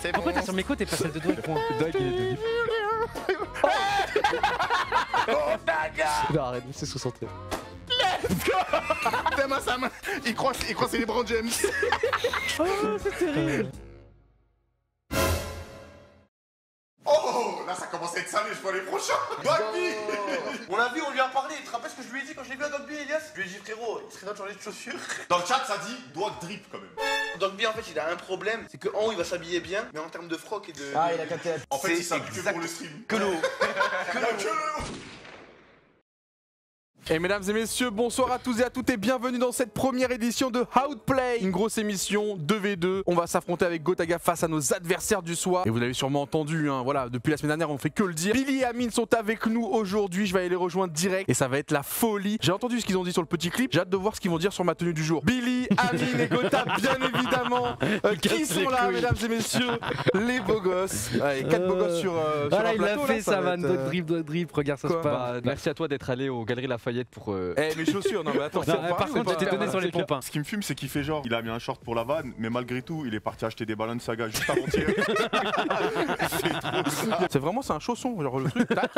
c'est bon. Pourquoi t'as sur mes côtes et pas celle de Doig point? Doig il est de Gotaga. Non arrête, c'est 60. T'aimes à sa main. Il croit c'est les LeBron James. Oh, c'est terrible. Oh, là ça commence à être salé, je vois les prochains. Dogby. On l'a vu, on lui a parlé. Tu te rappelles ce que je lui ai dit quand j'ai vu à Dogby, Elias? Je lui ai dit frérot, il serait temps de changer de chaussures. Dans le chat ça dit Dog drip quand même. Dogby en fait il a un problème, c'est que en haut il va s'habiller bien, mais en termes de froc et de... Ah, il a capté la... En fait il C'est s'habille que pour le stream. Que l'eau. Que l'eau. Et mesdames et messieurs, bonsoir à tous et à toutes et bienvenue dans cette première édition de Outplay. Une grosse émission 2v2. On va s'affronter avec Gotaga face à nos adversaires du soir. Et vous l'avez sûrement entendu, hein, voilà, depuis la semaine dernière on fait que le dire. Billy et Amine sont avec nous aujourd'hui, je vais aller les rejoindre direct et ça va être la folie. J'ai entendu ce qu'ils ont dit sur le petit clip, j'ai hâte de voir ce qu'ils vont dire sur ma tenue du jour. Billy, Amine et Gota, bien évidemment, qui sont là mesdames et messieurs, les beaux gosses. Allez, 4 beaux gosses sur Voilà, un il l'a plateau, fait là, ça, va man. être, Dog drip, regarde ça se passe. Quoi Merci à toi d'être allé aux Galeries Lafayette pour. Eh mes chaussures, non mais attends, Par contre, je t'ai donné sur les pompes. Ce qui me fume, c'est qu'il fait genre, il a mis un short pour la vanne, mais malgré tout, il est parti acheter des Balenciaga juste avant-hier. C'est vraiment, c'est un chausson, genre le truc, tac.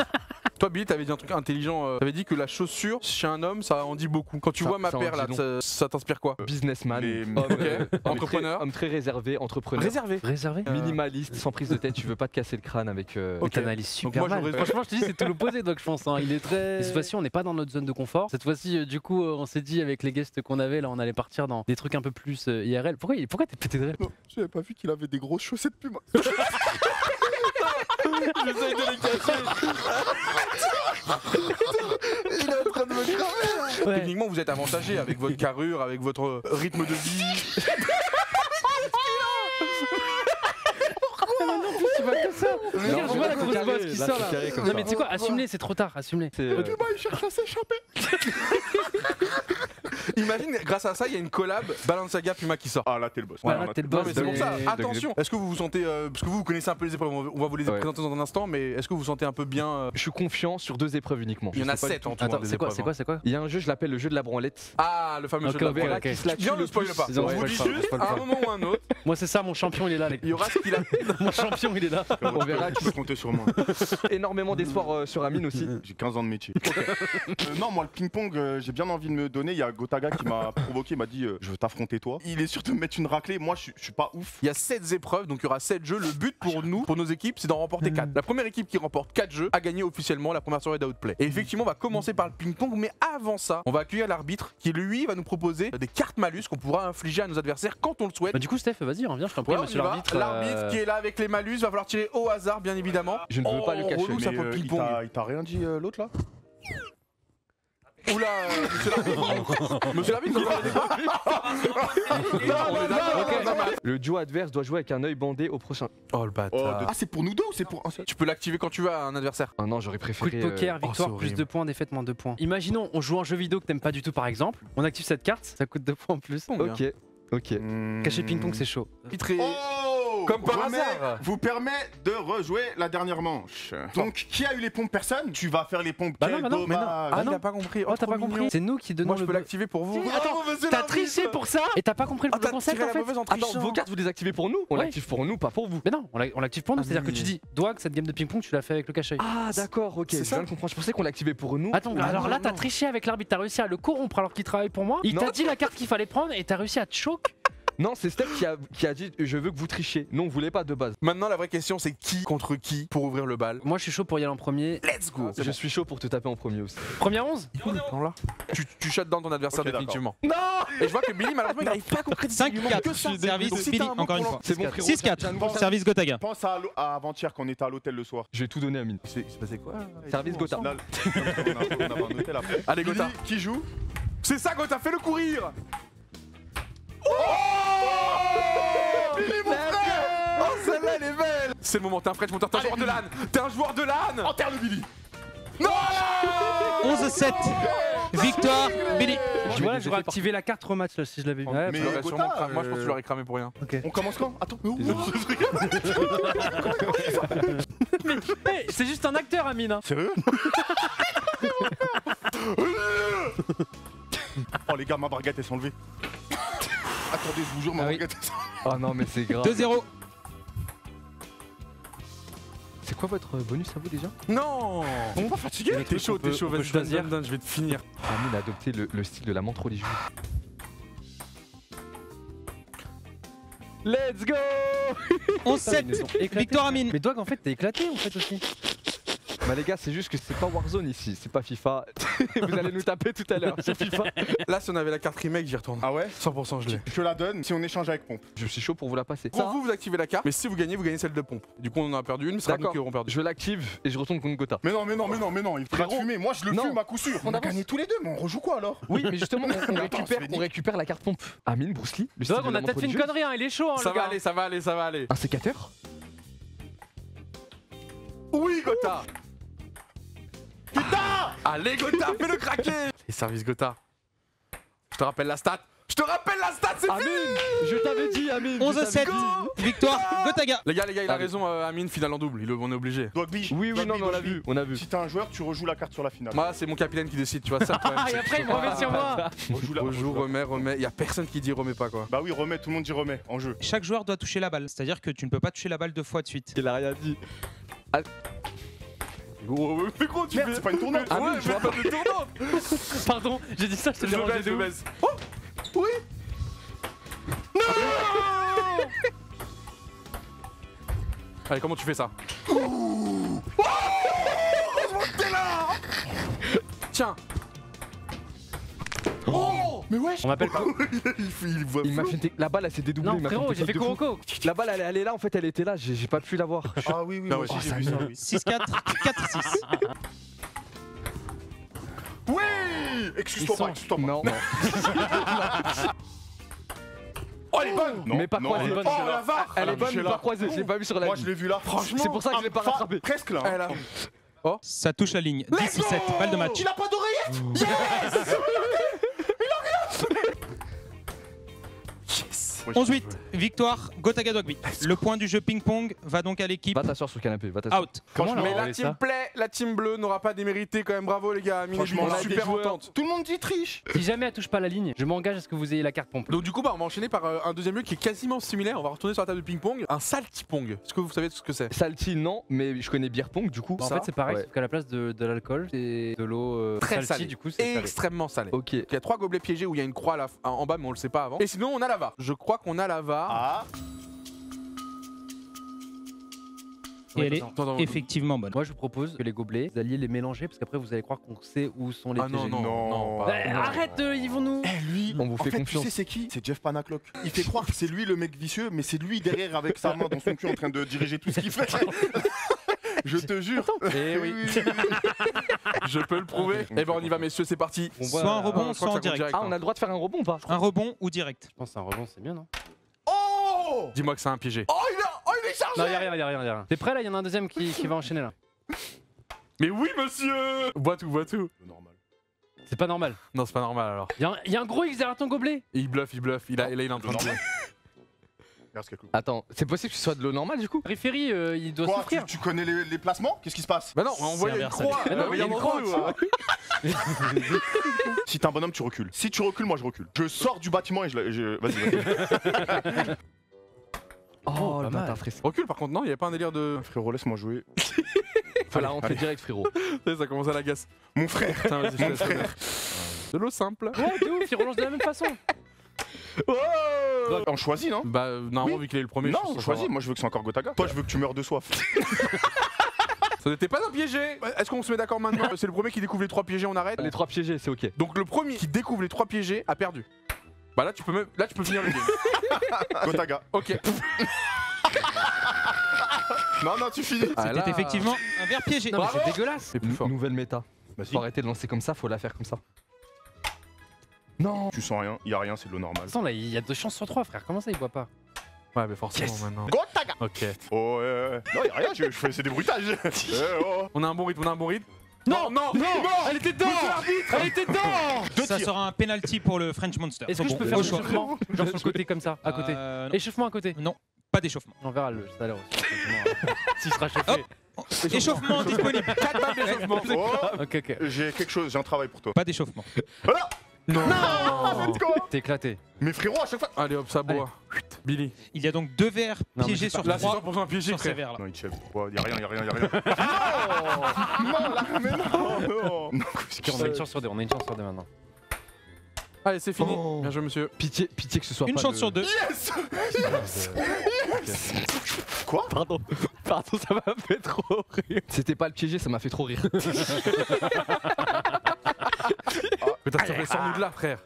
Toi Billy, t'avais dit un truc intelligent, t'avais dit que la chaussure chez un homme ça en dit beaucoup. Quand tu Ça- vois ma ça en paire dit là, long. ça t'inspire quoi? Businessman, Les- homme, Entrepreneur. homme très réservé, entrepreneur, Réservé. Réservé. minimaliste, sans prise de tête, tu veux pas te casser le crâne avec. Ok. T'analyses super moi, mal. j'aurais- Franchement, je te dis, c'est tout l'opposé, donc je pense. Hein. Il est très. Et cette fois-ci, on n'est pas dans notre zone de confort. Cette fois-ci, du coup, on s'est dit avec les guests qu'on avait, là, on allait partir dans des trucs un peu plus IRL. Pourquoi t'es pété de rire? Non, j'avais pas vu qu'il avait des grosses chaussettes Puma. J'essaye de les cacher. Il est en train de me cramer. Ouais. Techniquement, vous êtes avantagé avec votre carrure, avec votre rythme de vie. Tu vois que ça. Regarde, tu vois la grosse carré, bosse qui là, sort c'est là. carré comme Non, ça. mais tu sais quoi, assume-les, c'est trop tard, assume-les. C'est, Puma, il cherche à s'échapper. Imagine, grâce à ça, il y a une collab Balenciaga Puma qui sort. Ah là, t'es le boss. Ouais, Là, là, t'es le Non boss. mais c'est pour ça, Mais- attention. Est-ce que vous vous sentez, parce que vous connaissez un peu les épreuves, on va vous les Ouais. présenter dans un instant, mais est-ce que vous vous sentez un peu bien Je suis confiant sur 2 épreuves uniquement. Il y en a Je sais pas 7 du en tout. tout. Attends, hein, des c'est quoi, épreuves, c'est quoi, c'est quoi? Il y a un jeu, je l'appelle le jeu de la branlette. Ah, le fameux Ok, jeu de la ok, branlette. ok. Qui se la tue Viens, ne le spoil plus. pas. Non, On spoil vous dit pas, juste, spoil à un pas. moment ou un autre, Moi, c'est ça, mon champion, il est là, les gars. il y aura ce qu'il a. Mon champion, il est là. On verra. Tu peux compter sur moi. Énormément d'espoir sur Amine aussi. J'ai 15 ans de métier. Non, moi, le ping-pong, j'ai bien envie de me donner. Il y a Gotaga qui m'a provoqué, il m'a dit je veux t'affronter toi. Il est sûr de me mettre une raclée. Moi, je suis pas ouf. Il y a 7 épreuves, donc il y aura 7 jeux. Le but pour nous, pour nos équipes, c'est d'en remporter 4. La première équipe qui remporte 4 jeux a gagné officiellement la première soirée d'Outplay. Et effectivement, on va commencer par le ping-pong, mais avant ça, on va accueillir l'arbitre qui, lui, va nous proposer des cartes malus qu'on pourra infliger à nos adversaires quand on le souhaite. Bah, du coup, Steph, vas-y, reviens, je t'en prie, Ouais, on y monsieur va. l'arbitre. L'arbitre qui est là avec les malus, va falloir tirer au hasard, bien évidemment. Je ne veux pas le cacher, Relou, ça Mais, pour le ping-pong. il t'a rien dit l'autre là? Oula, monsieur l'arbitre. Monsieur l'arbitre, vous entendez pas? Non, on est d'accord. Le duo adverse doit jouer avec un œil bandé au prochain. Oh le bâtard. Ah, c'est pour nous deux ou c'est pour un seul? Tu peux l'activer quand tu veux à un adversaire. Ah non, j'aurais Coup préféré. de poker, c'est victoire, plus horrible. 2 points, défaite, moins 2 points. Imaginons, on joue un jeu vidéo que t'aimes pas du tout, par exemple. On active cette carte, ça coûte 2 points en plus. Ok, ok. Cacher ping-pong, c'est chaud. Arbitre est- Oh, Comme par remets- hasard. vous permet de rejouer la dernière manche. Donc, qui a eu les pompes? Personne? Tu vas faire les pompes. Bah Quel non, bah non, dommage. mais non. Ah, il a pas compris. Oh, t'as trop pas compris? mignon. C'est nous qui donnons Moi, je le peux bo- l'activer pour vous. Attends, monsieur t'as l'arbitre. triché pour ça et t'as pas compris Ah, le t'as concept tiré en la fait. mauvaise en Attends, trichant. vos cartes vous les activez pour nous? On Ouais. l'active pour nous, pas pour vous. Mais non, on l'active pour nous, Ah, c'est-à-dire que mais- tu dis, Doig, cette game de ping-pong, tu l'as fait avec le cache-œil. Ah d'accord, ok, C'est je ça. viens de comprendre. Je pensais qu'on l'activait pour nous. Attends, Ah, alors non, là, non, t'as non. triché avec l'arbitre, t'as réussi à le corrompre alors qu'il travaille pour moi. Il Non. t'a dit la carte qu'il fallait prendre et t'as réussi à te choquer. Non, c'est Steph qui a dit je veux que vous trichiez. Non, on voulait pas de base. Maintenant, la vraie question, c'est qui contre qui pour ouvrir le bal. Moi, je suis chaud pour y aller en premier. Let's go. Je suis chaud pour te taper en premier aussi. Première 11. Non, là. Tu shut down ton adversaire Ok, d'accord. définitivement. Non. Et je vois que Billy, malheureusement, il n'arrive pas à concrétiser. 5-4, que ça. service Donc, si Billy, t'as un mot encore une pour fois. C'est bon frérot. 6-4, service Gotaga. Pense à avant-hier quand on était à l'hôtel le soir. Je vais tout donner à Mine. C'est passé quoi? Service Gotha. Là, on avait un hôtel après. Allez, Billy, Gotha. qui joue? C'est ça, Gotha, fais-le courir. Billy, mon frère. Oh, celle-là, elle est belle. C'est le moment, t'es un French Monteur, t'es un joueur de LAN. T'es un joueur de LAN. Enterre le Billy. Non. 11-7, victoire Billy. Tu vois là, j'aurais activé la carte rematch là si je l'avais vu. Mais Tu l'aurais Gotha, sûrement cramé. Moi, je pense que tu l'aurais cramé pour rien. On commence quand? Attends, mais où? Hey, c'est juste un acteur, Amine. Hein. Sérieux? Oh les gars, ma baguette elle s'est enlevée. Attendez, je vous jure, ma Ah oui. baguette elle s'est enlevée. Oh non, mais c'est grave. 2-0. C'est quoi votre bonus à vous déjà? Non. T'es pas fatigué? T'es chaud, vas-y, choisir. donne, je vais te finir. Amine a adopté le style de la menthe religieuse. Let's go! 11-7. Victoire Amine. Mais toi, en fait, t'es éclaté en fait aussi. Bah les gars, c'est juste que c'est pas Warzone ici, c'est pas FIFA. Vous allez nous taper tout à l'heure, c'est FIFA. Là, si on avait la carte remake, j'y retourne. Ah ouais? 100% je l'ai. Je la donne si on échange avec Pompe. Je suis chaud pour vous la passer. Pour vous, vous activez la carte, mais si vous gagnez celle de pompe. Du coup, on en a perdu une, mais ce sera nous D'accord, qui aurons perdu. je l'active et je retourne contre Gotha. Mais non, il faut Frérot. te fumer. Moi, je le Non. fume à coup sûr. On a avance. gagné tous les deux, mais on rejoue quoi alors? Oui, mais justement, Attends, on récupère la carte pompe. Amine, Bruce Lee, le C'est style vrai de qu'on la a peut-être menthe fait une religieuse. connerie, hein, il est chaud, hein, Ça le va gars. aller, ça va aller, ça va aller. Un sécateur? Oui, Gotha. Putain! Allez, Gotha, fais-le craquer! Et service Gotha. Je te rappelle la stat. C'est Amine, fini! je t'avais dit, Amine. 11-7. Victoire Gotaga. Les gars, il a Allez. raison, Amine, finale en double. On est obligé. Dogby. Oui, non, mais on a vu. Si t'es un joueur, tu rejoues la carte sur la finale. Moi, c'est mon capitaine qui décide, tu vois ça. le problème, Ah, et c'est après, il me remet sur moi. Rejoue, remets. Y a personne qui dit remets pas quoi. Bah oui, remets, tout le monde dit remets en jeu. Chaque joueur doit toucher la balle. C'est-à-dire que tu ne peux pas toucher la balle 2 fois de suite. Il a rien dit. Gros, mais gros, tu Merde, fais. c'est pas une tournante. Ah, Ouais, mais mais pas de tournante. Pardon, j'ai dit ça, je te Je le dérangeais baise, de je le ouf. baise. Oh! Oui! Non! Allez, comment tu fais ça? Oh! T'es là! Tiens! Oh! Mais wesh! On m'appelle quoi? Il voit Il m'a flou. fait la balle, elle s'est dédoublée. Non, il m'a frérot, fait j'ai fait une faute de fou. Kuroko. La balle, elle est là, en fait, elle était là, j'ai pas pu la voir. Ah oui, oui, Ah moi ouais, aussi ça j'ai vu ça, oui. 6-4. 4-6. Oui! Excuse-toi Ils sont- pas, excuse-toi pas. Non, Oh, elle est bonne! Non, mais pas non, croisée. elle est bonne, bonne. je Oh, l'ai la VAR! elle est bonne, mais là. pas croisée, je l'ai pas vu sur la Moi, ligne. je l'ai vu là. Franchement, C'est pour ça que je l'ai pas rattrapé. Presque là. Elle a- Ça touche la ligne. 10-7. Balle de match. Il a pas d'oreillette! Yes! 11-8. Victoire Gotaga Dogby. Le point du jeu ping-pong va donc à l'équipe Va t'asseoir sur le canapé, va t'asseoir. out. Comment on a Mais la envoyé team ça? play, la team bleue n'aura pas démérité quand même. Bravo les gars, Amine et Franchement, Bibi, on a super des joueurs. entente. Tout le monde dit triche! Si jamais elle touche pas la ligne, je m'engage à ce que vous ayez la carte pompe. Donc du coup bah on va enchaîner par un deuxième jeu qui est quasiment similaire. On va retourner sur la table de ping-pong. Un salty pong. Est-ce que vous savez ce que c'est? Salty, non, mais je connais beer pong du coup. Bah, en ça, fait, c'est pareil, ouais. sauf qu'à la place de l'alcool, c'est de l'eau Très salty, salé. du coup, c'est salé. Extrêmement salé. Ok. Il y a 3 gobelets piégés où il y a une croix à en bas mais on le sait pas avant. Et sinon on a la VAR. Je crois qu'on a la VAR. Ah! Et elle est Attends, effectivement bonne. Moi, je vous propose que les gobelets, vous alliez les mélanger parce qu'après, vous allez croire qu'on sait où sont les Ah non, piégés. non, non, pas- Ouais, arrête, ils vont nous. Lui, On vous en fait fait, confiance. tu sais c'est qui? C'est Jeff Panaclock. Il fait croire que c'est lui le mec vicieux, mais c'est lui derrière avec sa main dans son cul en train de diriger tout ce qu'il fait. Je te jure. Eh oui. Je peux le prouver. Eh ben on y va messieurs, c'est parti. Soit un rebond, je crois soit que en ça compte direct. Ah, on a le droit de faire un rebond ou pas? Un rebond ou direct. Je pense qu'un rebond, c'est bien, non? Oh! Dis-moi que c'est un piégé. Oh, il est chargé! Non, y'a rien, y'a rien, y'a rien. T'es prêt là? Y'en a un deuxième qui va enchaîner là. Mais oui monsieur. Bois tout, bois tout. Normal. C'est pas normal. Non c'est pas normal alors. Y'a un gros X derrière ton gobelet. Et il bluffe. Il est en train de Normal. jouer. Regarde ce qu'il y a cool. Attends, c'est possible que ce soit de l'eau normale du coup? Référy, il doit Quoi, souffrir. tu connais les placements? Qu'est-ce qui se passe? Bah non, on a envoyé C'est une inversé. croix. Mais non, Il y a une croix, croix. Si t'es un bonhomme, tu recules. Si tu recules, moi je recule. Je sors du bâtiment et Vas-y. Oh, pas le mal. bâtard frisque. Recule par contre, non, il y a pas un délire de. Frérot, laisse-moi jouer. Faut la rentrer allez. direct, frérot. Ça commence à l'agace. Mon frère. Putain, vas-y, je te laisse faire. De l'eau simple. Ouais, de ouf, il relance de la même façon. On choisit, non? Bah normalement Oui. vu qu'il est le premier. Non, je on pense que ça choisit. va. Moi je veux que c'est encore Gotaga. Toi, je veux que tu meurs de soif. Ça n'était pas un piégé. Est-ce qu'on se met d'accord maintenant? C'est le premier qui découvre les 3 piégés, on arrête. Les 3 piégés, c'est ok. Donc le premier qui découvre les 3 piégés a perdu. Bah là tu peux finir le game. Gotaga. Ok. Non, tu finis. Ah, C'était là. effectivement un verre piégé. Non, mais Bravo. c'est dégueulasse. C'est plus fort. Nouvelle méta. Vas-y. Faut arrêter de lancer comme ça, faut la faire comme ça. Non. Tu sens rien, y a rien, c'est de l'eau normale. Attends, là, il y a 2 chances sur 3, frère. Comment ça, il boit pas? Ouais mais forcément Yes. maintenant. Gotaga. Ok. Oh, non, y a rien, je fais c'est des bruitages. Oh. On a un bon rythme, Non, non, elle était dedans. Elle était dedans. Ça sera un penalty pour le French Monster. Est-ce que je peux Au faire choix. l'échauffement? Genre sur le côté comme ça, à côté. Non. Échauffement à côté. Non, pas d'échauffement. On verra le tout à l'heure aussi. S'il sera chauffé. Échauffement disponible. 4 balles d'échauffement. Oh, Ok, ok. j'ai quelque chose, j'ai un travail pour toi. Pas d'échauffement. Voilà. Non. Let's go. T'es éclaté. Mais frérot, à chaque fois. Allez hop, ça boit. Billy. Il y a donc 2 verres Non, mais piégés c'est sur Là, c'est 3 100% piégé, sur ces frère. verres là. Non, il chef. Ouais, y'a rien. Non, là, mais non. Non, Ok, on a une chance sur deux, on a une chance sur deux maintenant. Allez, c'est fini. Oh. Bien joué, monsieur. Pitié que ce soit Une pas chance le- sur 2. Quoi? Pardon, ça m'a fait trop rire. C'était pas le piégé, ça m'a fait trop rire. Putain, s'il te plaît, sors-nous de là, frère.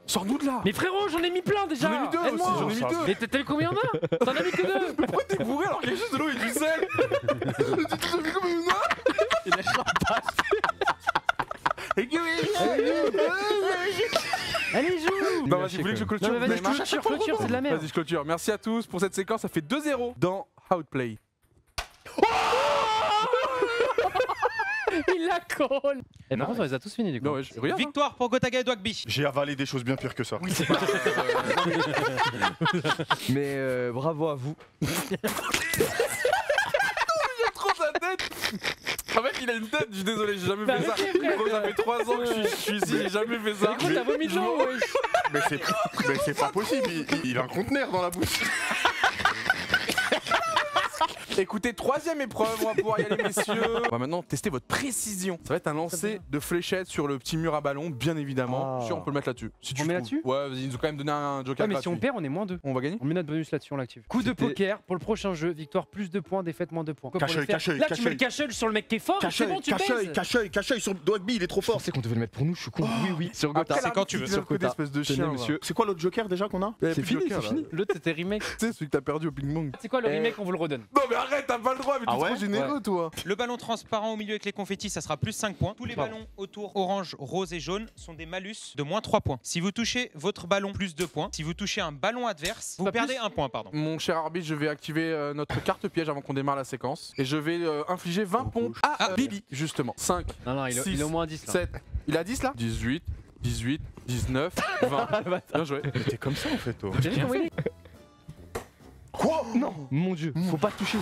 Sors-nous de là. Mais frérot, j'en ai mis plein déjà. J'en ai mis 2 aussi, Aide-moi. j'en ai mis 2. Mais t'as vu combien on a? T'en as mis que 2. Pourquoi t'es bourré alors qu'il y a juste de l'eau et du sel? T'as vu comme une Il a Allez, joue. Bah vas-y, vous voulez que je clôture? Non mais vas-y, Vous avez marché? clôture, c'est de la merde. Vas-y, je clôture. Merci à tous pour cette séquence, ça fait 2-0 dans Outplay. Il la colle. Et par contre, on les a tous finis du coup. Non, ouais, regarde. Victoire pour Gotaga et Dwagby. J'ai avalé des choses bien pires que ça. Mais bravo à vous. Trop sa tête. En fait, il a une tête, je suis désolé, j'ai jamais fait ça. Gros, ça fait 3 ans que je suis ici, j'ai jamais fait ça. Écoute, t'as vomi de l'eau, wesh. Mais c'est pas possible, il a un conteneur dans la bouche. Écoutez, 3ème épreuve, on va pouvoir y aller, messieurs. On va maintenant tester votre précision. Ça va être un lancer de fléchettes sur le petit mur à ballon, bien évidemment. Ah. Je suis sûr, on peut le mettre là-dessus. Si tu met trouves. là-dessus Ouais, vas-y, ils nous ont quand même donné un joker Ouais, mais si on gratuit. perd, on est moins 2. On va gagner. On met notre bonus là-dessus, on l'active. Coup de C'était- poker pour le prochain jeu. Victoire plus 2 points, défaite moins 2 points. Quoi pour Cache-œil, le faire cache-œil, Là, tu cache-œil. mets le cache-œil sur le mec qui est fort. C'est bon, tu pèses. Cache-œil sur Dwagby, il est trop Je fort. pensais qu'on devait le mettre pour nous, je suis con. Oui, sur Après, Gotha. c'est quand tu veux. Sur côté, Gotha. espèce de Tenez, chien. monsieur. C'est quoi l'autre joker déjà qu'on a? C'est fini, c'est fini. L'autre, c'était remake. Tu sais, celui que t'as perdu au ping-pong. C'est quoi le remake? On vous le redonne. Non, mais arrête, t'as pas le droit, mais t'es Ah ouais trop généreux, toi. Le ballon transparent au milieu avec les confettis, ça sera plus 5 points. Tous les Pardon. ballons autour, orange, rose et jaune, sont des malus de moins 3 points. Si vous touchez votre ballon, plus 2 points. Si vous touchez un ballon adverse, vous Pas perdez plus 1 point, pardon. Mon cher arbitre, je vais activer notre carte piège avant qu'on démarre la séquence. Et je vais infliger 20 pompes à Billy, justement. 5, Non, Six, il est au moins 10 là. 7. Il a 10 là 18, 18, 19, 20. Bien joué. T'es comme ça en fait, toi. J'ai vu comment il est. Quoi? Non, mon dieu, faut pas toucher.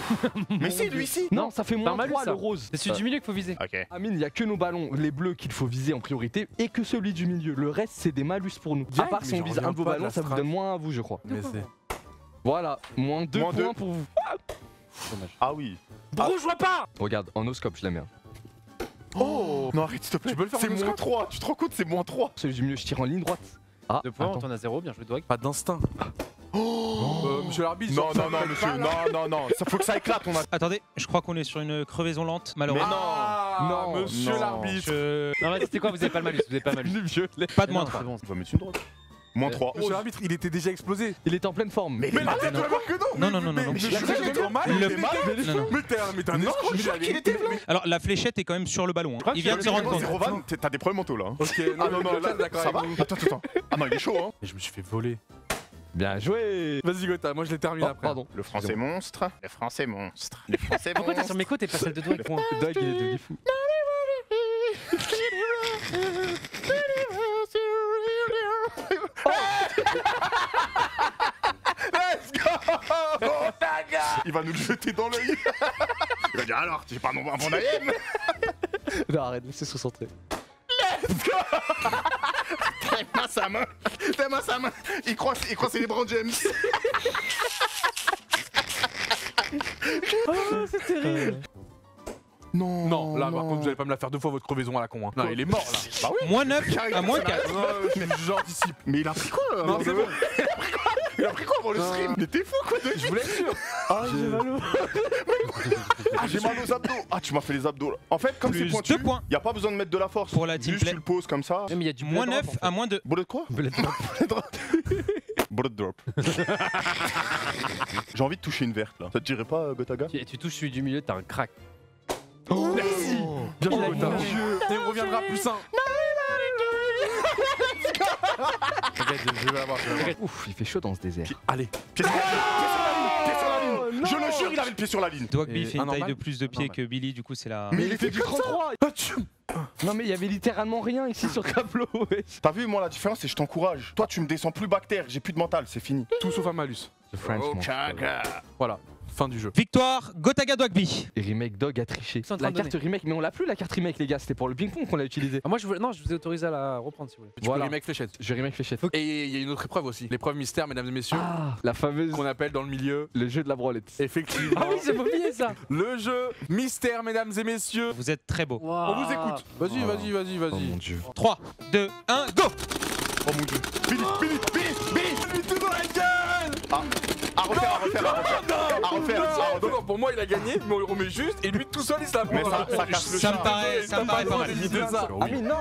Mais c'est lui ici. Non, ça fait moins malus, 3 ça. le rose. C'est celui du milieu qu'il faut viser. Ok. Amine, il y a que nos ballons, les bleus qu'il faut viser en priorité et que celui du milieu. Le reste, c'est des malus pour nous. À Direct, part mais si on j'en vise reviens un de vos pas de ballons, la ça vous strat. donne moins à vous, je crois. Mais c'est. Voilà, moins 2 Moins points deux. pour vous. Ah oui. Bro, je vois pas. Regarde, en oscope, je l'aime bien. Oh non, arrête s'il te plaît. Tu peux le faire en C'est moins oscope 3. Tu te rends compte, c'est moins 3. Celui du milieu, je tire en ligne droite. Ah, 2 points, on attends. t'en a 0. Bien joué, Dwag. Pas d'instinct. Monsieur l'arbitre, Non, genre, non, ça non, colle monsieur. pas, là. Non. Ça faut que ça éclate. On a. Attendez, je crois qu'on est sur une crevaison lente, malheureusement. Ah, Non, monsieur non. l'arbitre. Non, vas-y, c'était quoi? Vous avez pas le malus. Vous avez pas le malus. Pas de Non, moins 3. c'est bon. On va mettre une droite. Moins 3. Monsieur l'arbitre, il était déjà explosé. Il est en pleine forme. Mais Mais là, tu vas voir que non. Non, non, non, non, non. Mais je suis normal. Le- Il est mal. Non, non. Mais t'es un Non, escroc. je jure qu'il était blanc. Alors la fléchette est quand même sur le ballon. crois Il que vient de se rendre compte. C'est Rovan, t'as des problèmes mentaux là. hein. Ok, Ah non, non, là, d'accord ça va. avec vous. Attends. Ah non, il est chaud, hein. Et je me suis fait voler. Bien joué. Vas-y, Gotha, moi je l'ai terminé Oh, après. pardon. Le français monstre. Le français monstre. Le français Pourquoi t'as monstre. sur mes côtes et pas celle de Dwag? Point. Doug, il est devenu fou. Let's go. Il va nous le jeter dans l'œil. Il va dire alors, j'ai pas un bon AM. Non, arrête, laissez se concentrer. Fais-moi sa main. Il croit c'est les Brown James. C'est terrible. Non. Non, là par contre, vous allez pas me la faire 2 fois votre crevaison à la con. Hein. Non, il est mort là. Bah oui. Moins 9 à moins 4. J'anticipe. Mais il a pris quoi là Non, c'est bon. Il a pris quoi avant le stream? Mais t'es fou quoi de Je vous l'assure. Ah, j'ai mal au. Ah, j'ai mal aux abdos. Ah, tu m'as fait les abdos là. En fait, comme c'est Plus pointu, 2 points. y a pas besoin de mettre de la force. Pour la team Juste play. tu le poses comme ça. Mais il y a du Moins bled 9 drop, en à fait. moins 2. Bullet quoi? Bullet drop. J'ai envie de toucher une verte là. Ça te dirait pas, Gotaga? Tu touches celui du milieu, t'as un crack. Merci. Bien Il a joué, Gotha. mon Dieu. Et on reviendra plus 1. Je vais l'avoir. Ouf, il fait chaud dans ce désert. Allez. Pied sur la ligne. Pied sur la ligne. non. Je le jure, il avait le pied sur la ligne. Dwagby Et fait une taille anormal de plus de pied que Billy, du coup c'est la. Mais Mais il était du 33. Non, mais il y avait littéralement rien ici sur le tableau. wesh. T'as vu, moi la différence c'est que je t'encourage. Toi tu me descends plus bactère, j'ai plus de mental, c'est fini. Tout sauf un malus. The French monster. Voilà. Fin du jeu. Victoire, Gotaga Dogby. Et remake Dog a triché. Ils sont en train La de carte remake, mais on l'a plus la carte remake, les gars. C'était pour le ping-pong qu'on l'a utilisé. Ah, moi, je vous ai autorisé à la reprendre si vous voulez. Tu Voilà. peux remake fléchette. Je remake fléchette. Et il y a une autre épreuve aussi. L'épreuve mystère, mesdames et messieurs, Ah, la fameuse. qu'on appelle dans le milieu, Le jeu de la branlette. effectivement, Ah oui, c'est oublié ça. le jeu mystère, mesdames et messieurs. Vous êtes très beau. On vous écoute. Vas-y, vas-y, vas-y, Oh vas-y. mon dieu. 3, 2, 1, go. Oh mon dieu. Billy, Billy, Billy, Billy, tout dans la gueule. À refaire. Non, non, pour moi, il a gagné, mais on le remet juste, et lui tout seul, il se la prend. Mais ça casse le Ça me chat. paraît pas mal. Amine, non,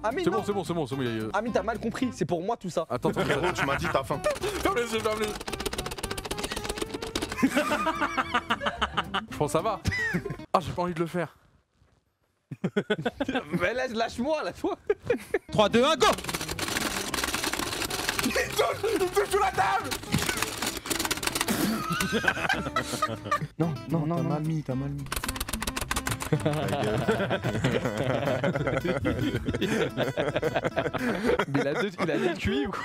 Amine, C'est non. bon, il y a- Amine, t'as mal compris. C'est pour moi tout ça. Attends, Frérot, tu m'as dit t'as faim. ferme les yeux, ferme les yeux. Je pense que ça va. Ah, j'ai pas envie de le faire. Mais lâche-moi, lâche-moi. 3, 2, 1, go. Il touche sous la table. Non. T'as mal mis. Mais il a deux QI ou quoi?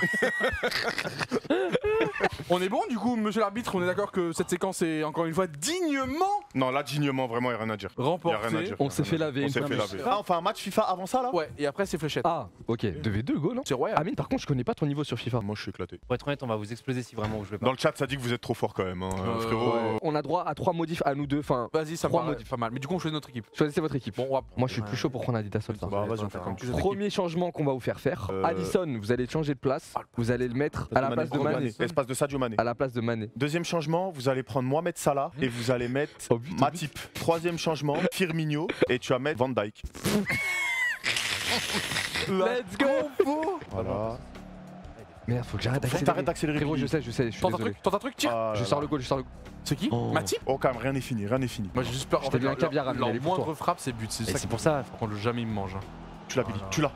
On est bon du coup, monsieur l'arbitre, on est d'accord que cette séquence est encore une fois dignement Non, là, dignement, vraiment, y'a rien à dire. Y'a rien à remportée. dire. On s'est fait laver On une s'est fois. fait laver. Ah, on fait un match FIFA avant ça là? Ouais, et après c'est fléchette. Ah, ok. 2v2, go, non? C'est royal. Amine, par contre, je connais pas ton niveau sur FIFA. Moi, je suis éclaté. Pour être honnête, on va vous exploser si vraiment vous jouez pas. Dans le chat, ça dit que vous êtes trop fort quand même, hein, frérot. ouais. On a droit à 3 modifs à nous deux. Enfin, Vas-y, ça me Trois paraît modifs. pas mal. Mais du coup, on choisit notre équipe. choisissez votre équipe. Bon, on va... Moi, je suis plus chaud pour prendre Adidas All-Star. Bah, vas-y, on fait comme tu veux. Premier changement qu'on va vous faire faire. Alisson, vous allez changer de place. Vous allez le mettre à la place de Mané. Espace de Sadio Mané. À la place de Mané. Deuxième changement, vous allez prendre Mohamed Salah et vous allez mettre Au but, au Matip. Troisième changement, Firmino et tu vas mettre Van Dijk. Let's go! Voilà. Merde, faut que j'arrête Faut que d'accélérer. t'arrêtes d'accélérer. Frérot, Billy. je sais, je suis Tente un désolé. truc, tire. Ah, Je là, sors là. le goal, je sors le goal. C'est qui Oh. Matip. Oh, quand même, rien n'est fini. Moi j'ai juste peur. Je t'ai vu un caviar, Amine, leur elle est pour moindre toi. frappe, c'est but. C'est Et ça c'est pour ça. qu'on le jamais il me mange. Hein. Tu l'as, Billy. Tu l'as.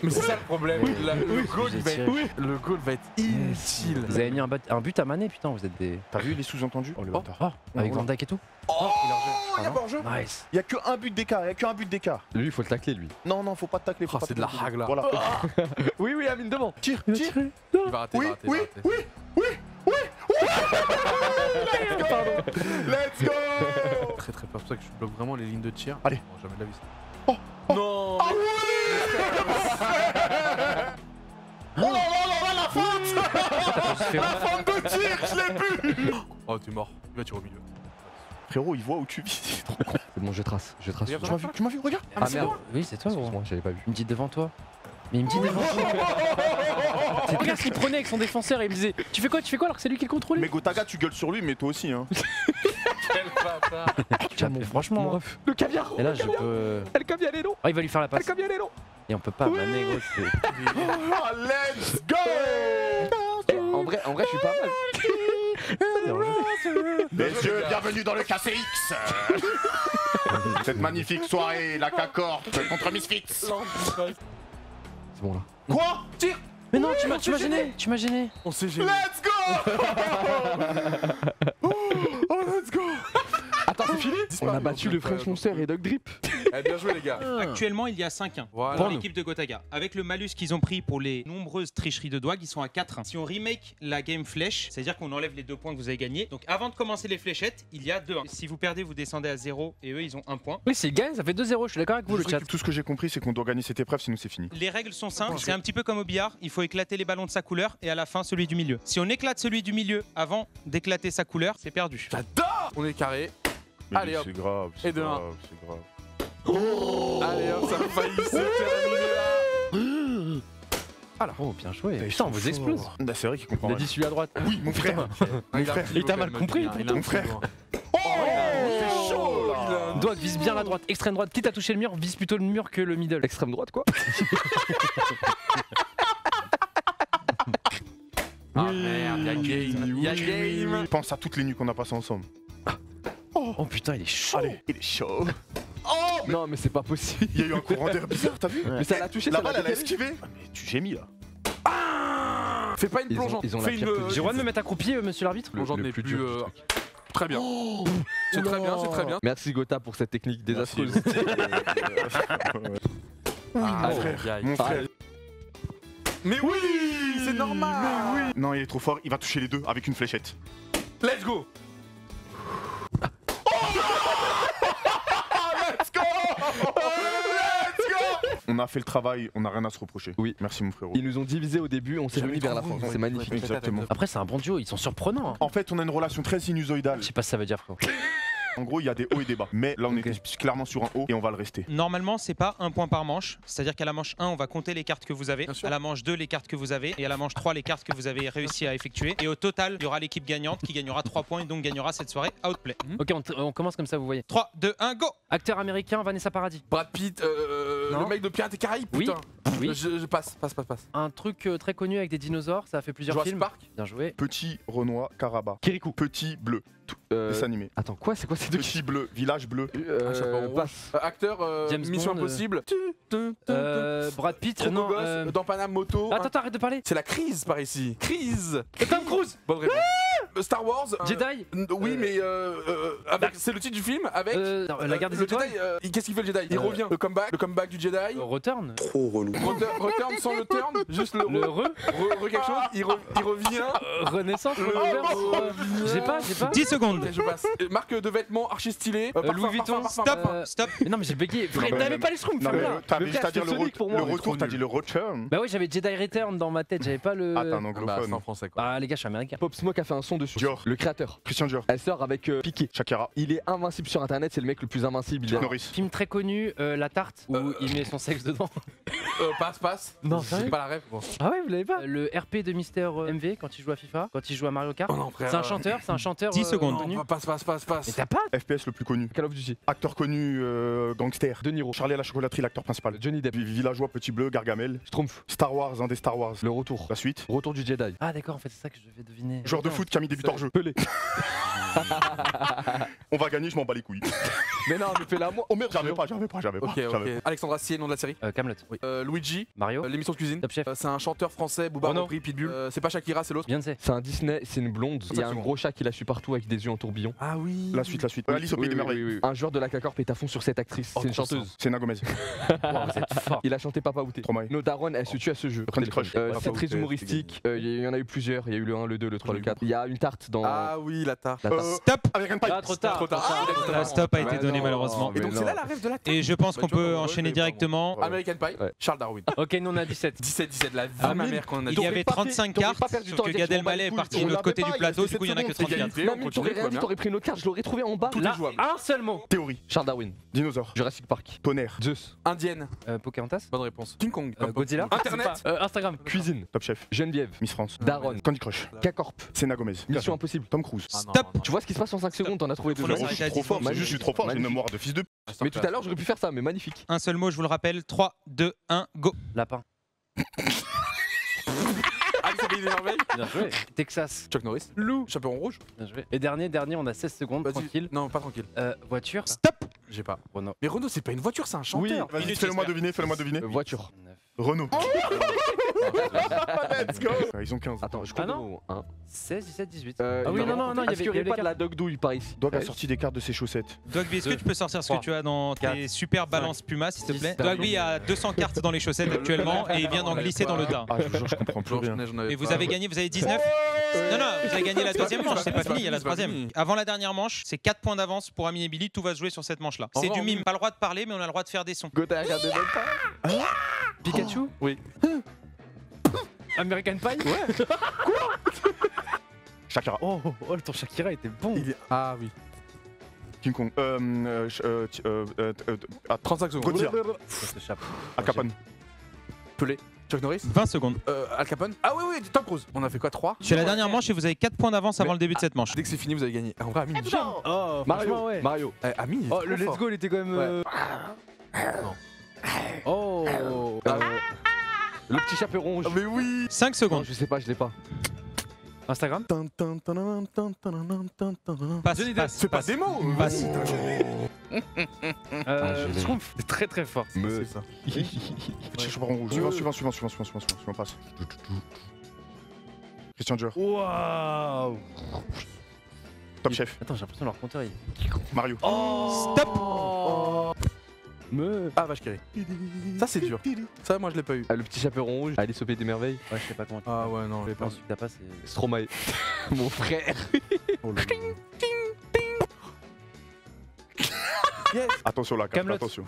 Mais c'est ça le problème. Le goal j'ai va tiré. être... Le goal va être inutile. Vous avez mis un but à Mané, putain, vous êtes des. T'as vu les sous-entendus? Oh, le bâtard. Oh, avec Oh, Van Dijk et tout. Oh, il y a pas hors-jeu. Nice. Il y a que un but d'écart. Il y a que un but d'écart. Lui, il faut le tacler, lui. Non, non, faut pas te tacler. faut Ah, pas c'est te de la tacler. rag, là. Voilà. Oui, Amine, devant. Tire, tire. Il va rater, il va rater, il va rater. Pardon. Let's go. Très très peur, c'est pour ça que je bloque vraiment les lignes de tir. Allez. Bon, jamais de la vie ça. Oh, oh. Non. Ah oui. Oh là là là là, la faute. La femme de tir, je l'ai plus. Oh, t'es mort. Il va tirer au milieu. Frérot, il voit où tu vis. C'est bon, je trace. Je trace. Regarde, Tu m'as vu, regarde. Ah merde. Oui, c'est toi, gros. Excuse-moi, j'avais pas vu. Il me dit devant toi. Mais il me dit devant toi. Regarde ce qu'il prenait avec son défenseur et il me disait tu fais quoi alors que c'est lui qui le contrôlait. Mais Gotaga, tu gueules sur lui, mais toi aussi, hein. Quel bâtard. Mais franchement. Mon ref. Le caviar. Et là, je peux. Elle caviar, elle est long. Oh, il va lui faire la Elle passe. caviar, elle est long. Et on peut pas, Mané, gros. c'est- Ah, let's go. En vrai, je suis pas mal. Messieurs, bienvenue dans le KCX. Cette magnifique soirée, la K-Corp contre Misfits. C'est bon là. Quoi? Tire. Mais non, tu m'as gêné. Tu m'as gêné. On s'est gêné. Let's go. Oh, let's go. Attends, c'est fini. On a battu le French Monster et Dog Drip. Eh, bien joué les gars. Actuellement, il y a 5-1 Voilà. pour l'équipe de Gotaga. Avec le malus qu'ils ont pris pour les nombreuses tricheries de Dwag, ils sont à 4-1. Si on remake la game flèche, c'est-à-dire qu'on enlève les 2 points que vous avez gagnés. Donc avant de commencer les fléchettes, il y a 2-1. Si vous perdez, vous descendez à 0 et eux, ils ont 1 point. Oui, s'il gagne, ça fait 2-0. Je suis d'accord avec vous, le chat. Tout ce que j'ai compris, c'est qu'on doit gagner cette épreuve, sinon c'est fini. Les règles sont simples, c'est un petit peu comme au billard, il faut éclater les ballons de sa couleur et à la fin celui du milieu. Si on éclate celui du milieu avant d'éclater sa couleur, c'est perdu. On est carré. Allez, hop. C'est grave. Et de un. C'est grave. Allez hop, ça a failli se terminer là. Oh, bien joué. Putain, on vous explose. Bah, c'est vrai qu'il comprend. Il a rien. dit celui à droite. Oui, mon frère. Il a frère. pris Il t'a le mal calme, compris, il a un mon petit frère. doigt. Oh, c'est chaud là. Doig vise bien la droite, extrême droite. Quitte à toucher le mur, vise plutôt le mur que le middle. Extrême droite, quoi. Ah merde, y'a game. Y'a game. Pense à toutes les nuits qu'on a passées ensemble. Oh putain, il est chaud. Allez, il est chaud. Oh, mais Non, mais c'est pas possible. il y a eu un courant d'air bizarre, t'as vu? Mais ça l'a touché, La ça l'a balle, elle a décalé. esquivé. Ah, mais tu gémis là. Fais pas une Ils ont- plongeante. ils ont la Fais pire une. position. J'ai le droit de me mettre accroupi, monsieur l'arbitre Plongeante Le n'est plus plus. dur du truc. Très bien. C'est très bien, c'est très bien. Merci Gotha pour cette technique désastreuse. Ah, mon frère. aïe, aïe. Mon frère. Mais oui, c'est normal. Non, il est trop fort, il va toucher les deux avec une fléchette. Let's go. Let's go. Let's go. On a fait le travail, on n'a rien à se reprocher. Oui. Merci mon frérot. Ils nous ont divisés au début, on s'est remis vers la fin. C'est magnifique. Exactement. Après, c'est un bon duo, ils sont surprenants. Hein. En fait, on a une relation très sinusoïdale. Je sais pas ce que ça veut dire, frérot. En gros, il y a des hauts et des bas. Mais là, on Ok. est clairement sur un haut et on va le rester. Normalement, c'est pas un point par manche. C'est-à-dire qu'à la manche 1, on va compter les cartes que vous avez. Bien sûr. À la manche 2, les cartes que vous avez. Et à la manche 3, les cartes que vous avez réussi à effectuer. Et au total, il y aura l'équipe gagnante qui gagnera 3 points et donc gagnera cette soirée Outplay. Ok, on commence comme ça, vous voyez. 3, 2, 1, go. Acteur américain, Vanessa Paradis. Brad Pitt, Non. le mec de Pirates des Caraïbes, Oui. putain. Oui. Je passe. Un truc très connu avec des dinosaures, ça a fait plusieurs Jurassic films. Park. Bien joué. Petit Renoir Caraba. Kirikou. Petit bleu. Dessin animé. Attends, quoi? C'est quoi ces deux Petit bleu. Village bleu. Chaperon rouge. passe. Acteur, James Mission Bond, Impossible. Brad Pitt, Trop beau non. gosse, dans Paname Moto. Attends, arrête de parler. C'est la crise par ici. Crise. Tom Cruise. Bonne réponse. Star Wars. Jedi. Oui, mais c'est le titre du film avec. Non, la guerre des le étoiles. Jedi, qu'est-ce qu'il fait le Jedi? Il revient. Le comeback du Jedi. Return. Return sans le turn, juste le Le quelque chose. Il revient. Renaissance. J'ai pas. 10 secondes. Je passe. Marque de vêtements archi stylé. Louis Vuitton. Stop. Stop. Mais non, mais j'ai bégayé. Frère, Non, mais- t'avais pas les schtroumpfs. Non, mais frère. t'avais Mais juste à frère, dire c'est Sonic pour moi. le On est trop retour, t'as nuls. dit le return. Bah oui, j'avais Jedi Return dans ma tête, j'avais pas le. Ah, t'es un Bah, anglophone. c'est en français quoi. Ah, les gars, je suis américain. Pop Smoke a fait un son dessus. Dior. Le créateur. Christian Dior. Elle sort avec Piqué. Shakira. Il est invincible sur internet, c'est le mec le plus invincible. Il est... Norris. Film très connu, La Tarte, où il met son sexe dedans. Passe. Non, c'est sérieux pas la rêve. Bon. Ah ouais, vous l'avez pas Le RP de Mister MV quand il joue à FIFA, quand il joue à Mario Kart. Oh non, frère. C'est un chanteur. 10 secondes. connu. Passe. Mais t'as pas FPS le plus connu. Call of Duty. Acteur connu, gangster. De Niro. Charlie à la chocolaterie, l'acteur principal. Johnny Depp. Villageois, petit bleu, Gargamel. Schtroumpf. Star Wars, un des Star Wars. Le retour. La suite. Retour du Jedi. Ah d'accord, en fait c'est ça que je devais deviner. Joueur de Attends. foot, Camille débute hors jeu. Pelé. On va gagner, je m'en bats les couilles. Mais non, mais fais-la moi. Oh merde, j'avais pas. Ok. Alexandre Astier, nom de la série. Camelot. Luigi, Mario. l'émission de cuisine. Top Chef. C'est un chanteur français, Booba Renaud. repris, Pitbull. C'est pas Shakira, c'est l'autre. Beyoncé. C'est un Disney, c'est une blonde. Il y a un secondes. gros chat qui la suit partout avec des yeux en tourbillon. Ah oui. La suite. Alice au pays des merveilles. Un joueur de la K-Corp est à fond sur cette actrice. Oh, C'est une trop chanteuse. Selena Gomez. Wow, vous êtes fort. Il a chanté Papa Outé. Tromae. Nos darons, elle se tue à ce jeu. Candy Crush. Papa C'est très Outé, humoristique. Il y en a eu plusieurs. Il y a eu le 1, le 2, le 3, le 4. Il y a une tarte dans Ah oui, la tarte. la tarte. Stop. American Pie. Ah, trop tard. Trop tard. Le stop a été Ouais, donné non, malheureusement. Et donc mais c'est là non. la rêve de la tarte. Et je pense Bah, qu'on tu vois, peut moi, enchaîner je l'ai directement. Ouais. American Pie. Ouais. Charles Darwin. Ok, nous on a 17. 17, la vie Ah, de ma mille. mère qu'on a Il y dit. avait pas 35 t'aurais cartes, pas perdu du sauf temps à que dire Gad que je m'en bats Elmaleh les est couilles. parti On de l'autre l'avait côté pas, du il plateau, restait du coup il y en a que 7 secondes. 34. Égalité, Non, on mais continue, t'aurais rien tout dit, va t'aurais pris une autre carte, je l'aurais trouvé en bas. Tout Là, est jouable. un seul mot. Théorie. Charles Darwin. Dinosaure. Jurassic Park. Tonnerre. Zeus. Indienne. Pocahontas. Bonne réponse. King Kong. comme Godzilla. Internet. Instagram. Cuisine. Top Chef. Geneviève. Miss France. Daron. Candy Crush. K-Corp. Selena Gomez. Mission Impossible. Tom Cruise. Ah non, Stop. non, non. Tu vois ce qui se passe en 5 secondes, t'en as trouvé deux. Chrono, Frérot, ça je suis arrête trop à fort. 10 C'est juste, je suis trop fort. J'ai une Magnifique. mémoire de fils de. Mais tout à l'heure, j'aurais pu faire ça, mais magnifique. Un seul mot, je vous le rappelle. 3, 2, 1, go. Lapin. Alice au pays des merveilles. Bien joué. Texas. Chuck Norris. Loup. Chaperon rouge. Bien joué. Et dernier, on a 16 secondes, Vas-y. tranquille. Non, pas tranquille. Voiture. Stop. J'ai pas. Renault. Mais Renault, c'est pas une voiture, c'est un chanteur. Vas-y, Minute, fais-le-moi j'espère. deviner. Voiture. 9. Renault. Let's go. Ils ont 15. Attends, je Ah compte non. au hein. 16, 17, 18. Ah oui, non, il y Est-ce qu'il y aurait avait pas les de la dog douille par ici? Doig a sorti des cartes de ses chaussettes. Dogby, est-ce que tu peux sortir ce que tu as dans tes super balances Puma, s'il te plaît? Dogby a 200 cartes dans les chaussettes actuellement et il vient d'en glisser dans le tas. Ah, je vous jure, je comprends plus rien. Et vous avez gagné, vous avez 19? Non, non, vous avez gagné la deuxième manche, c'est pas fini, il y a la troisième. Avant la dernière manche, c'est 4 points d'avance pour Amine et Billy, tout va se jouer sur cette manche-là. C'est du mime, pas le droit de parler, mais on a le droit de faire des sons. Gotha, regardez même pas. Pikachu. Oui. American Pie. Ouais. Shakira. Oh, ton Shakira était bon. Ah oui. King Kong. 35 secondes. Godzilla. Ça s'échappe. Al Capone. Pelé. Chuck Norris. 20 secondes. Al Capone. Ah oui, oui, Tom Cruise. On a fait quoi, 3? C'est la dernière manche et vous avez 4 points d'avance avant le début de cette manche. Dès que c'est fini, vous avez gagné. En vrai, Amine. Oh, franchement, Mario. ouais. Mario. Amine. il est Oh, trop le let's fort. go, il était quand même. Non. Oh. Le petit chaperon rouge. Ah, mais oui. 5 Non, secondes. je sais pas, je l'ai pas. Instagram. Passe, Johnny Depp. passe, C'est pas passe. des mots. Passe. Schtroumpf. C'est très très fort. C'est ça. Petit chaperon rouge. Suivant, passe. Christian Dior. Waouh. Top Chef. Attends, j'ai l'impression de leur compteur. Mario. Stop. Ah, vache qui rit. Ça, c'est dur. Ça, moi, je l'ai pas eu. Ah, le petit chaperon rouge, Alice au pays des merveilles. Ouais, je sais pas comment tu Ah, ouais, non, je l'ai pas. penses que t'as pas, c'est. Stromae. Mon frère. Oh là là. Yes. Attention la carte, Kaamelott. attention.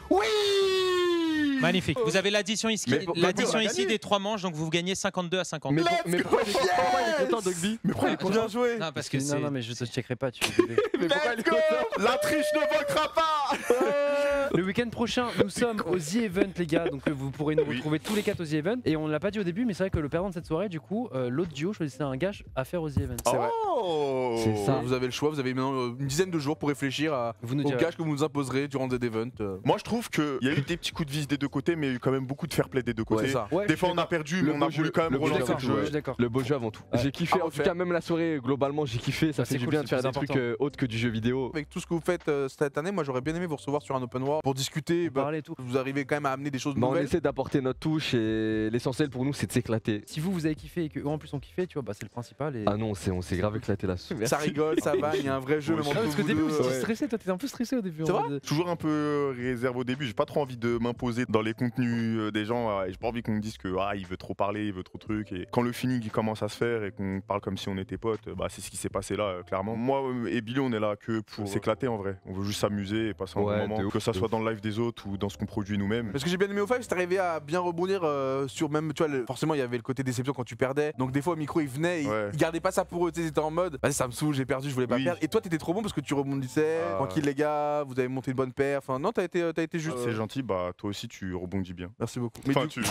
Magnifique. Vous avez l'addition ici, Mais on a gagné. des 3 manches, donc vous gagnez 52 à 50. Mais pourquoi il est content, Dogby? Mais pourquoi il est content de jouer? Non, parce que Non, c'est. non, mais je te checkerai pas, tu Mais pourquoi il est Let's go. content? La triche ne vaincra pas. Le week-end prochain, nous sommes au The Event, les gars. Donc vous pourrez nous Oui. retrouver tous les 4 au The Event. Et on ne l'a pas dit au début, mais c'est vrai que le perdant de cette soirée, du coup, l'autre duo choisissait un gage à faire au The Event. C'est vrai. Oh. C'est ça. Vous avez le choix, vous avez maintenant une dizaine de jours pour réfléchir Vous nous au direz. gage que vous nous imposerez durant The Event. Moi je trouve qu'il y a eu des petits coups de vis des deux côtés, mais il y a eu quand même beaucoup de fair play des deux côtés. C'est ça. Ouais, Des je fois suis on a perdu, Le mais on a beau voulu jeu- quand même le beau relancer jeu le avant jeu. je suis d'accord. Le beau jeu avant tout. J'ai kiffé, À en tout refaire. cas même la soirée globalement j'ai kiffé, ça Ah, fait c'est du cool, bien de c'est faire plus des trucs important. autres que du jeu vidéo. Avec tout ce que vous faites cette année, moi j'aurais bien aimé vous recevoir sur un open world pour discuter. Parler et tout. Vous arrivez quand même à amener des choses Bah, on nouvelles. essaie d'apporter notre touche et l'essentiel pour nous c'est de s'éclater. Si vous avez kiffé et qu'eux en plus ont kiffé, tu vois, bah c'est le principal. Et... Ah non, on s'est grave éclaté là. Ça rigole, ça va, il y a un vrai jeu même Ah, entre parce qu'au vous début, deux. vous étiez Ouais. stressé, toi t'étais un peu stressé au début. C'est en vrai mode- Toujours un peu réserve au début, j'ai pas trop envie de m'imposer dans les contenus des gens, et j'ai pas envie qu'on me dise que il veut trop parler, il veut trop de trucs, et quand le feeling il commence à se faire et qu'on parle comme si on était potes, bah c'est ce qui s'est passé là clairement. Moi et Billy on est là que pour s'éclater en vrai, on veut juste s'amuser et passer un Ouais, bon moment, de ouf, que ça de soit ouf. dans le live des autres ou dans ce qu'on produit nous-mêmes. Mais ce que j'ai bien aimé au Five, c'est d'arriver à bien rebondir sur même, tu vois, forcément il y avait le côté déception quand tu perdais. Donc des fois au micro ils venaient, Ouais. ils gardaient pas ça pour eux, tu sais, ils étaient en mode, vas-y ça me saoule, j'ai perdu, je voulais pas Oui. perdre. Et toi t'étais trop bon parce que tu rebondissais, Ah. tranquille les gars, vous avez monté une bonne paire. Enfin non, t'as été juste. C'est gentil, bah toi aussi tu rebondis bien. Merci beaucoup. Mais Enfin, du tu... coup,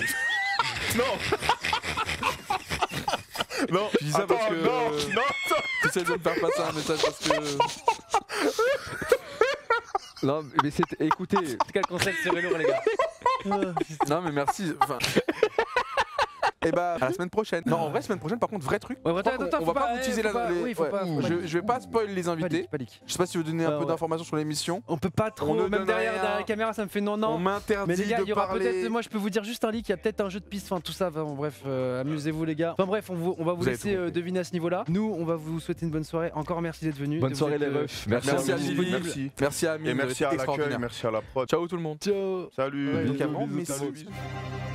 non Non, je dis ça parce que non, t'essaies de me faire passer un message parce que. Non mais écoutez, En tout cas, le concept serait lourd, les gars. Non mais merci. Enfin. Et bah à la semaine prochaine. Non en vrai semaine prochaine par contre vrai truc. Ouais, attends, on va pas utiliser la. Oui, faut ouais. pas. Je vais pas spoil les invités. Pas leak. Je sais pas si vous donnez un peu Ouais. d'informations sur l'émission. On peut pas trop, On ne même donne derrière rien. la caméra, ça me fait non, On non. m'interdit Mais les gars, il y de aura parler. peut-être, moi je peux vous dire juste un leak, il y a peut-être un jeu de piste, enfin tout ça, enfin, bon, bref, amusez-vous les gars. Enfin bref, on va vous Vous avez laisser tout compris. deviner à ce niveau-là. Nous, on va vous souhaiter une bonne soirée. Encore merci d'être venus. bonne Vous soirée êtes, les refs. Merci à Merci. Billy, Merci. merci à Amine, Et merci à l'accueil, extraordinaire. merci à la prod. Ciao tout le monde. Ciao. Salut. Ouais, Donc, avant, bisous, mais bisous, bisous. bisous.